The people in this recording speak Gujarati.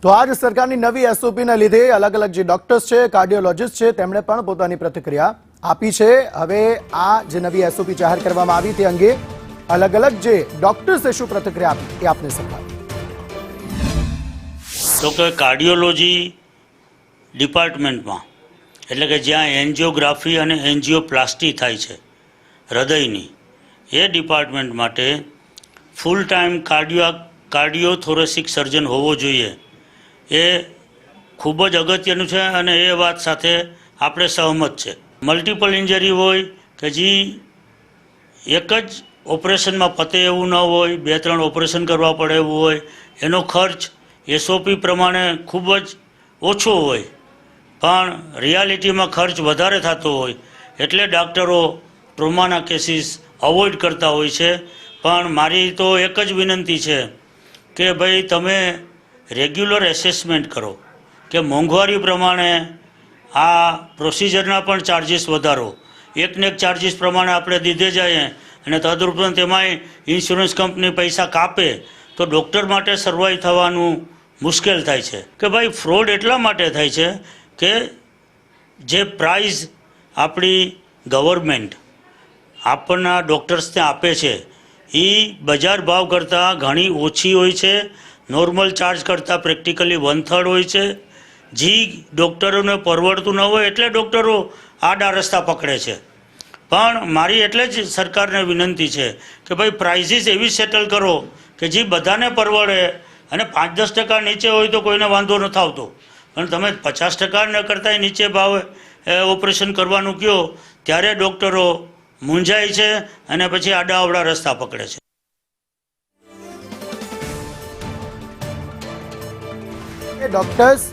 તો આજ સરકારની નવી એસઓપીના લીધે અલગ અલગ જે ડોક્ટર્સ છે, કાર્ડિયોલોજિસ્ટ છે, તેમણે પણ પોતાની પ્રતિક્રિયા આપી છે। હવે આ જે નવી એસઓપી જાહેર કરવામાં આવી તે અંગે અલગ અલગ જે ડોક્ટર્સે શું પ્રતિક્રિયા આપી એ આપને સંભળાવીએ। તો કે કાર્ડિયોલોજી ડિપાર્ટમેન્ટમાં એટલે કે જ્યાં એન્જિયોગ્રાફી અને એન્જિયોપ્લાસ્ટી થાય છે હૃદયની, એ ડિપાર્ટમેન્ટ માટે ફૂલ ટાઈમ કાર્ડિયોથોરેસિક સર્જન હોવો જોઈએ। એ ખૂબ જ અગત્યનું છે અને એ વાત સાથે આપણે સહમત છે। મલ્ટિપલ ઇન્જરી હોય કે જે એક જ ઓપરેશનમાં પતે એવું ન હોય, 2-3 ઓપરેશન કરવા પડે એવું હોય, એનો ખર્ચ એસઓપી પ્રમાણે ખૂબ જ ઓછો હોય પણ રિયાલિટીમાં ખર્ચ વધારે થતો હોય એટલે ડૉક્ટરો ટ્રોમાના કેસીસ અવોઇડ કરતા હોય છે। પણ મારી તો એક જ વિનંતી છે કે ભાઈ તમે રેગ્યુલર એસેસમેન્ટ કરો કે મોંઘવારી પ્રમાણે આ પ્રોસિજરના પણ ચાર્જિસ વધારો, એકને એક ચાર્જિસ પ્રમાણે આપણે દીધે જઈએ અને તદુપરાંત તેમાંય ઇન્સ્યોરન્સ કંપની પૈસા કાપે તો ડૉક્ટર માટે સર્વાઈવ થવાનું મુશ્કેલ થાય છે। કે ભાઈ ફ્રોડ એટલા માટે થાય છે કે જે પ્રાઇઝ આપણી ગવર્મેન્ટ આપણના ડૉક્ટર્સને આપે છે એ બજાર ભાવ કરતાં ઘણી ઓછી હોય છે। નોર્મલ ચાર્જ કરતાં પ્રેક્ટિકલી 1/3 હોય છે। જે ડૉક્ટરોને પરવડતું ન હોય એટલે ડૉક્ટરો આડા રસ્તા પકડે છે। પણ મારી એટલે જ સરકારને વિનંતી છે કે ભાઈ પ્રાઇઝીસ એવી સેટલ કરો કે જે બધાને પરવડે અને 5-10% નીચે હોય તો કોઈને વાંધો નથી આવતો, પણ તમે 50% કરતાંય નીચે ભાવે ઓપરેશન કરવાનું કહો ત્યારે ડૉક્ટરો મૂંઝાય છે અને પછી આડા અવળા રસ્તા પકડે છે। ડોક્ટર્સ